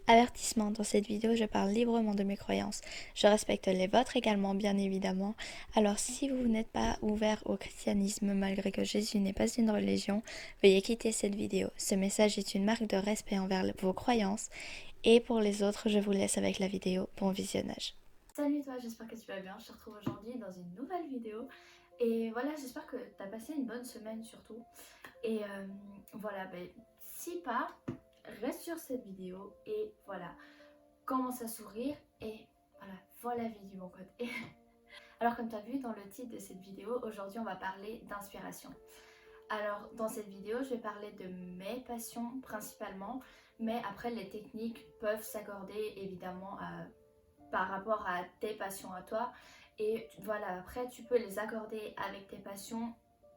Avertissement, dans cette vidéo, je parle librement de mes croyances. Je respecte les vôtres également, bien évidemment. Alors, si vous n'êtes pas ouvert au christianisme, malgré que Jésus n'est pas une religion, veuillez quitter cette vidéo. Ce message est une marque de respect envers vos croyances. Et pour les autres, je vous laisse avec la vidéo. Bon visionnage. Salut toi, j'espère que tu vas bien. Je te retrouve aujourd'hui dans une nouvelle vidéo. Et voilà, j'espère que tu as passé une bonne semaine surtout. Et voilà, si pas, reste sur cette vidéo et voilà, commence à sourire et voilà la vie du bon côté. Alors comme tu as vu dans le titre de cette vidéo, aujourd'hui on va parler d'inspiration. Alors dans cette vidéo, je vais parler de mes passions principalement, mais après les techniques peuvent s'accorder évidemment par rapport à tes passions à toi. Et voilà, après tu peux les accorder avec tes passions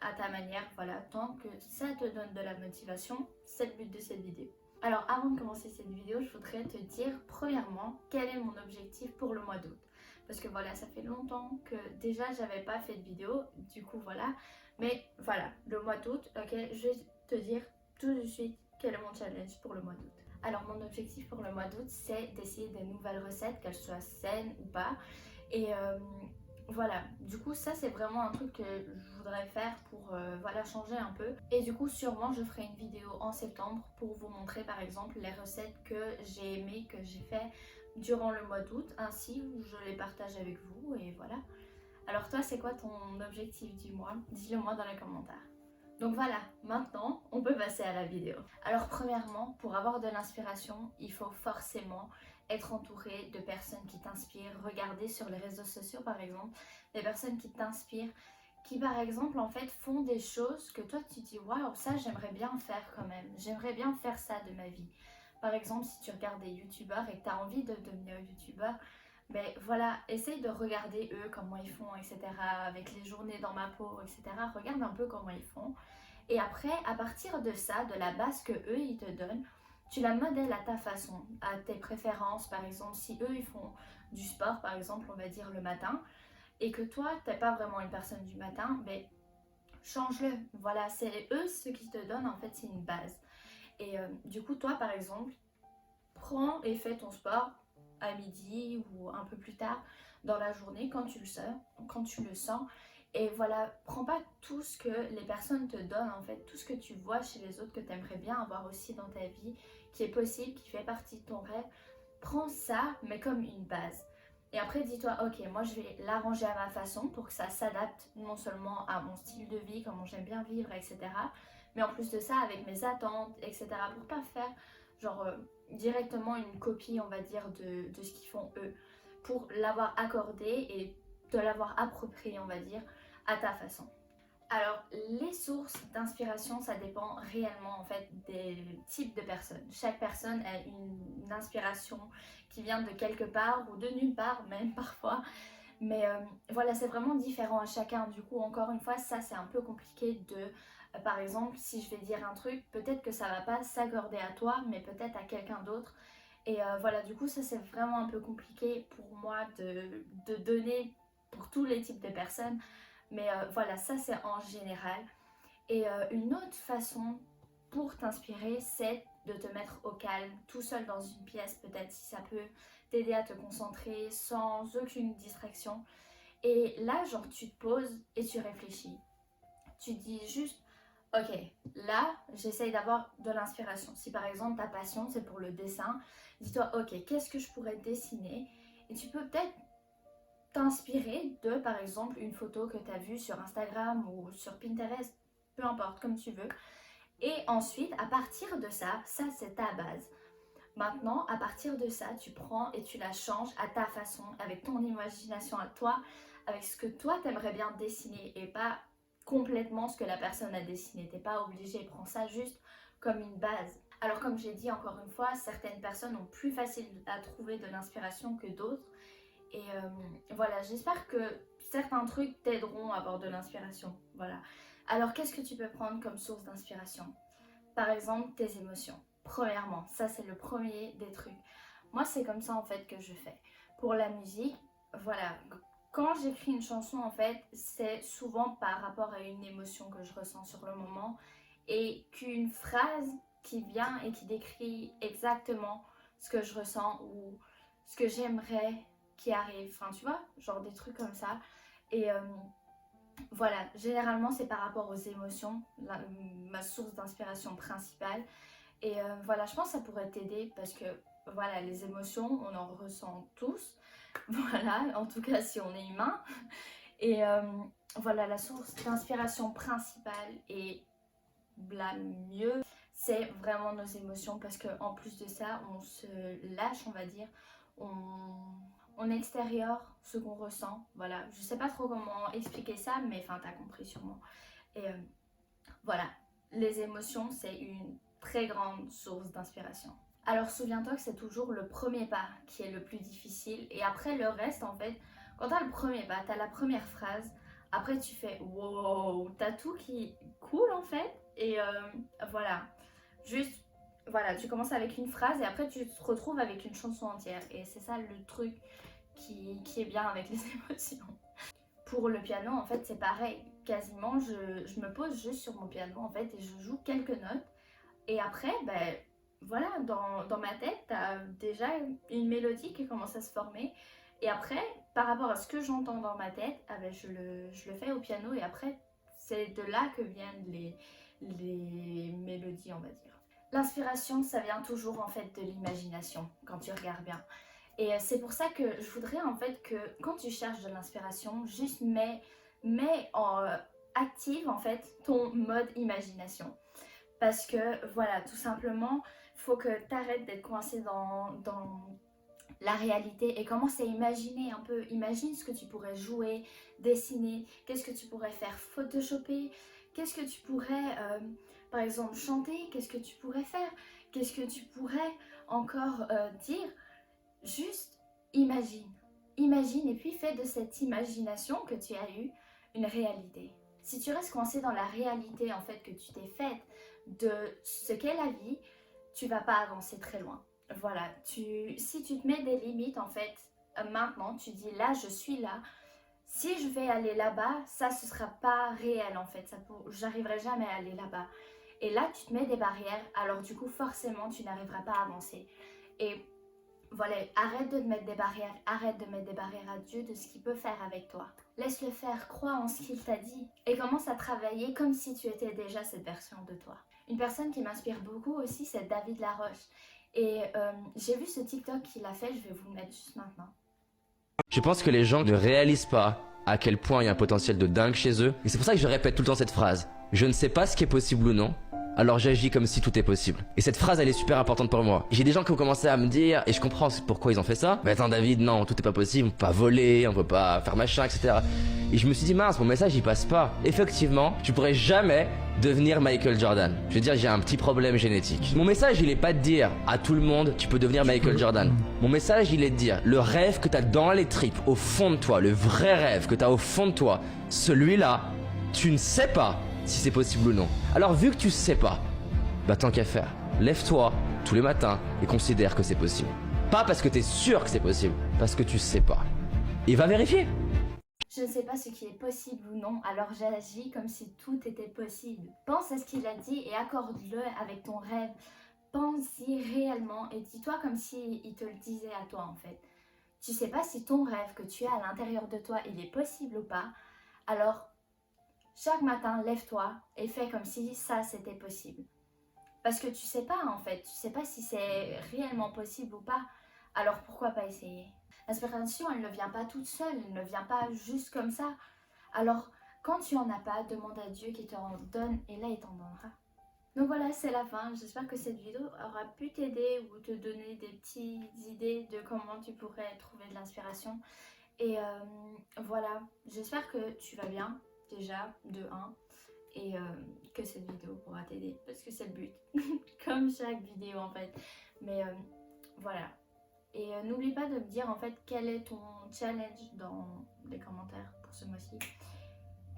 à ta manière, voilà, tant que ça te donne de la motivation, c'est le but de cette vidéo. Alors avant de commencer cette vidéo, je voudrais te dire premièrement quel est mon objectif pour le mois d'août. Parce que voilà, ça fait longtemps que déjà j'avais pas fait de vidéo, du coup voilà. Mais voilà, le mois d'août, ok, je vais te dire tout de suite quel est mon challenge pour le mois d'août. Alors mon objectif pour le mois d'août, c'est d'essayer des nouvelles recettes, qu'elles soient saines ou pas. Et voilà, du coup ça c'est vraiment un truc que je voudrais faire pour voilà, changer un peu. Et du coup sûrement je ferai une vidéo en septembre pour vous montrer par exemple les recettes que j'ai aimées, que j'ai fait durant le mois d'août. Ainsi je les partage avec vous et voilà. Alors toi c'est quoi ton objectif du mois? Dis-le moi dans les commentaires. Donc voilà, maintenant on peut passer à la vidéo. Alors premièrement, pour avoir de l'inspiration, il faut forcément être entouré de personnes qui t'inspirent. Regardez sur les réseaux sociaux par exemple, des personnes qui t'inspirent, qui par exemple en fait font des choses que toi tu dis waouh, ça j'aimerais bien faire quand même, j'aimerais bien faire ça de ma vie. Par exemple, si tu regardes des youtubeurs et que tu as envie de devenir youtubeur, ben voilà, essaye de regarder eux comment ils font, etc. Avec les journées dans ma peau, etc. Regarde un peu comment ils font. Et après, à partir de ça, de la base que eux ils te donnent, tu la modèles à ta façon, à tes préférences. Par exemple, si eux ils font du sport, par exemple, on va dire le matin, et que toi t'es pas vraiment une personne du matin, ben change-le. Voilà, c'est eux ce qui te donnent en fait, c'est une base. Et du coup, toi par exemple, prends et fais ton sport à midi ou un peu plus tard dans la journée quand tu le sens. Et voilà, prends pas tout ce que les personnes te donnent en fait, tout ce que tu vois chez les autres que tu aimerais bien avoir aussi dans ta vie, qui est possible, qui fait partie de ton rêve. Prends ça, mais comme une base. Et après, dis-toi, ok, moi je vais l'arranger à ma façon pour que ça s'adapte non seulement à mon style de vie, comment j'aime bien vivre, etc. Mais en plus de ça, avec mes attentes, etc. Pour pas faire genre directement une copie, on va dire, de ce qu'ils font eux, pour l'avoir accordé et de l'avoir approprié, on va dire, à ta façon. Alors, les sources d'inspiration, ça dépend réellement en fait des types de personnes. Chaque personne a une inspiration qui vient de quelque part ou de nulle part, même parfois. Mais voilà, c'est vraiment différent à chacun. Du coup, encore une fois, ça c'est un peu compliqué de, par exemple, si je vais dire un truc, peut-être que ça va pas s'accorder à toi, mais peut-être à quelqu'un d'autre. Et voilà, du coup, ça c'est vraiment un peu compliqué pour moi de donner pour tous les types de personnes. Mais voilà, ça c'est en général. Et une autre façon pour t'inspirer, c'est de te mettre au calme, tout seul dans une pièce, peut-être si ça peut t'aider à te concentrer sans aucune distraction. Et là, genre, tu te poses et tu réfléchis. Tu dis juste, ok, là, j'essaye d'avoir de l'inspiration. Si par exemple ta passion, c'est pour le dessin, dis-toi, ok, qu'est-ce que je pourrais dessiner? Et tu peux peut-être t'inspirer de, par exemple, une photo que tu as vue sur Instagram ou sur Pinterest, peu importe, comme tu veux. Et ensuite, à partir de ça c'est ta base. Maintenant, à partir de ça, tu prends et tu la changes à ta façon, avec ton imagination à toi, avec ce que toi t'aimerais bien dessiner et pas complètement ce que la personne a dessiné. T'es pas obligé, prends ça juste comme une base. Alors comme j'ai dit encore une fois, certaines personnes ont plus facile à trouver de l'inspiration que d'autres. Et voilà, j'espère que certains trucs t'aideront à avoir de l'inspiration. Voilà. Alors qu'est-ce que tu peux prendre comme source d'inspiration? Par exemple, tes émotions. Premièrement, ça c'est le premier des trucs. Moi, c'est comme ça en fait que je fais. Pour la musique, voilà, quand j'écris une chanson en fait, c'est souvent par rapport à une émotion que je ressens sur le moment et qu'une phrase qui vient et qui décrit exactement ce que je ressens ou ce que j'aimerais qui arrive. Enfin, tu vois, genre des trucs comme ça. Et voilà, généralement c'est par rapport aux émotions, ma source d'inspiration principale. Et voilà, je pense que ça pourrait t'aider parce que voilà, les émotions, on en ressent tous. Voilà, en tout cas si on est humain. Et voilà, la source d'inspiration principale et la mieux, c'est vraiment nos émotions parce qu'en plus de ça, on se lâche, on va dire. On extérieur ce qu'on ressent. Voilà, je sais pas trop comment expliquer ça, mais enfin, t'as compris sûrement. Et voilà, les émotions, c'est une très grande source d'inspiration. Alors souviens-toi que c'est toujours le premier pas qui est le plus difficile et après le reste en fait, quand t'as le premier pas, t'as la première phrase, après tu fais wow, t'as tout qui coule en fait et voilà, juste voilà, tu commences avec une phrase et après tu te retrouves avec une chanson entière et c'est ça le truc qui est bien avec les émotions. Pour le piano en fait c'est pareil, quasiment je me pose juste sur mon piano en fait et je joue quelques notes et après ben voilà, dans ma tête, t'as déjà une mélodie qui commence à se former. Et après, par rapport à ce que j'entends dans ma tête, ah ben je le fais au piano et après, c'est de là que viennent les mélodies, on va dire. L'inspiration, ça vient toujours en fait de l'imagination, quand tu regardes bien. Et c'est pour ça que je voudrais en fait que quand tu cherches de l'inspiration, juste mets en active en fait ton mode imagination. Parce que voilà, tout simplement, il faut que tu arrêtes d'être coincé dans la réalité et commence à imaginer un peu. Imagine ce que tu pourrais jouer, dessiner, qu'est-ce que tu pourrais faire photoshopper, qu'est-ce que tu pourrais, par exemple, chanter, qu'est-ce que tu pourrais faire, qu'est-ce que tu pourrais encore dire. Juste imagine. Imagine et puis fais de cette imagination que tu as eue une réalité. Si tu restes coincé dans la réalité en fait que tu t'es faite de ce qu'est la vie, tu vas pas avancer très loin. Voilà, si tu te mets des limites en fait, maintenant tu dis là je suis là, si je vais aller là-bas, ça ce sera pas réel en fait, j'arriverai jamais à aller là-bas. Et là tu te mets des barrières, alors du coup forcément tu n'arriveras pas à avancer. Et voilà, arrête de te mettre des barrières, arrête de mettre des barrières à Dieu de ce qu'il peut faire avec toi. Laisse-le faire, crois en ce qu'il t'a dit et commence à travailler comme si tu étais déjà cette version de toi. Une personne qui m'inspire beaucoup aussi, c'est David Laroche. Et j'ai vu ce TikTok qu'il a fait, je vais vous le mettre juste maintenant. Je pense que les gens ne réalisent pas à quel point il y a un potentiel de dingue chez eux. Et c'est pour ça que je répète tout le temps cette phrase. Je ne sais pas ce qui est possible ou non, alors j'agis comme si tout est possible. Et cette phrase, elle est super importante pour moi. J'ai des gens qui ont commencé à me dire, et je comprends pourquoi ils ont fait ça. Mais attends David, non, tout est pas possible, on peut pas voler, on peut pas faire machin, etc. Et je me suis dit, mince, mon message il passe pas. Effectivement, tu pourrais jamais devenir Michael Jordan. Je veux dire, j'ai un petit problème génétique. Mon message, il est pas de dire à tout le monde, tu peux devenir Michael Jordan. Mon message, il est de dire, le rêve que t'as dans les tripes, au fond de toi, le vrai rêve que t'as au fond de toi, celui-là, tu ne sais pas si c'est possible ou non. Alors vu que tu sais pas, bah tant qu'à faire, lève-toi tous les matins et considère que c'est possible. Pas parce que t'es sûr que c'est possible, parce que tu sais pas. Et va vérifier. Je ne sais pas ce qui est possible ou non, alors j'agis comme si tout était possible. Pense à ce qu'il a dit et accorde-le avec ton rêve. Pense-y réellement et dis-toi comme si il te le disait à toi en fait. Tu sais pas si ton rêve que tu as à l'intérieur de toi, il est possible ou pas, alors chaque matin, lève-toi et fais comme si ça c'était possible. Parce que tu sais pas en fait, tu sais pas si c'est réellement possible ou pas, alors pourquoi pas essayer? L'inspiration, elle ne vient pas toute seule, elle ne vient pas juste comme ça. Alors, quand tu en as pas, demande à Dieu qu'il t'en donne et là il t'en donnera. Donc voilà, c'est la fin. J'espère que cette vidéo aura pu t'aider ou te donner des petites idées de comment tu pourrais trouver de l'inspiration. Et voilà, j'espère que tu vas bien, déjà, de 1, et que cette vidéo pourra t'aider, parce que c'est le but, comme chaque vidéo en fait. Mais voilà. Et n'oublie pas de me dire en fait quel est ton challenge dans les commentaires pour ce mois-ci.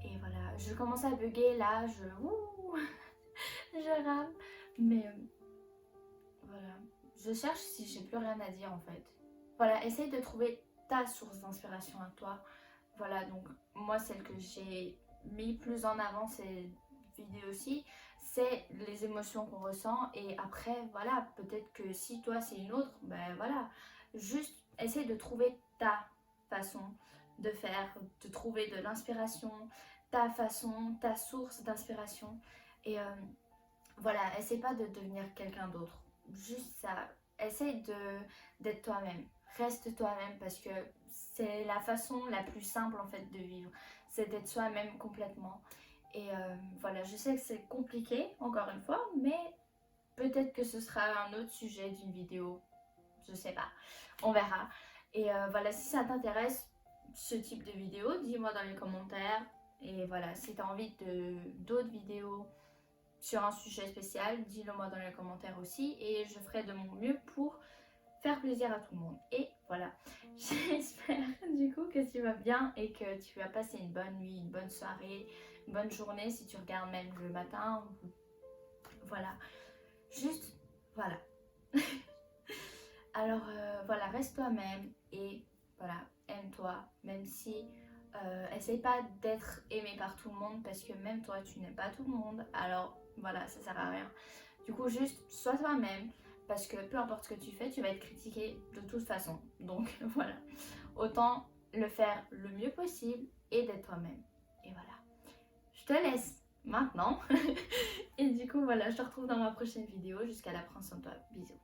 Et voilà, je commence à bugger là, je rame. Mais voilà, je cherche si j'ai plus rien à dire en fait. Voilà, essaye de trouver ta source d'inspiration à toi. Voilà, donc moi celle que j'ai mis plus en avant c'est vidéo-ci, c'est les émotions qu'on ressent. Et après, voilà, peut-être que si toi c'est une autre, ben voilà, juste essaye de trouver ta façon de faire, de trouver de l'inspiration, ta façon, ta source d'inspiration. Et voilà, essaye pas de devenir quelqu'un d'autre. Juste ça, essaye d'être toi-même. Reste toi-même parce que c'est la façon la plus simple en fait de vivre. C'est d'être soi-même complètement. Et voilà, je sais que c'est compliqué, encore une fois, mais peut-être que ce sera un autre sujet d'une vidéo. Je sais pas, on verra. Et voilà, si ça t'intéresse, ce type de vidéo, dis-moi dans les commentaires. Et voilà, si tu as envie d'autres vidéos sur un sujet spécial, dis-le moi dans les commentaires aussi. Et je ferai de mon mieux pour faire plaisir à tout le monde. Et voilà, j'espère du coup que tu vas bien et que tu vas passer une bonne nuit, une bonne soirée, une bonne journée si tu regardes même le matin. Voilà, juste voilà. Alors voilà, reste toi-même et voilà, aime-toi, même si essaye pas d'être aimé par tout le monde parce que même toi tu n'aimes pas tout le monde, alors voilà, ça sert à rien. Du coup, juste sois toi-même parce que peu importe ce que tu fais, tu vas être critiqué de toute façon. Donc voilà, autant le faire le mieux possible et d'être toi-même. Et voilà, je te laisse maintenant. Et du coup, voilà, je te retrouve dans ma prochaine vidéo. Jusqu'à la, prends soin de toi. Bisous.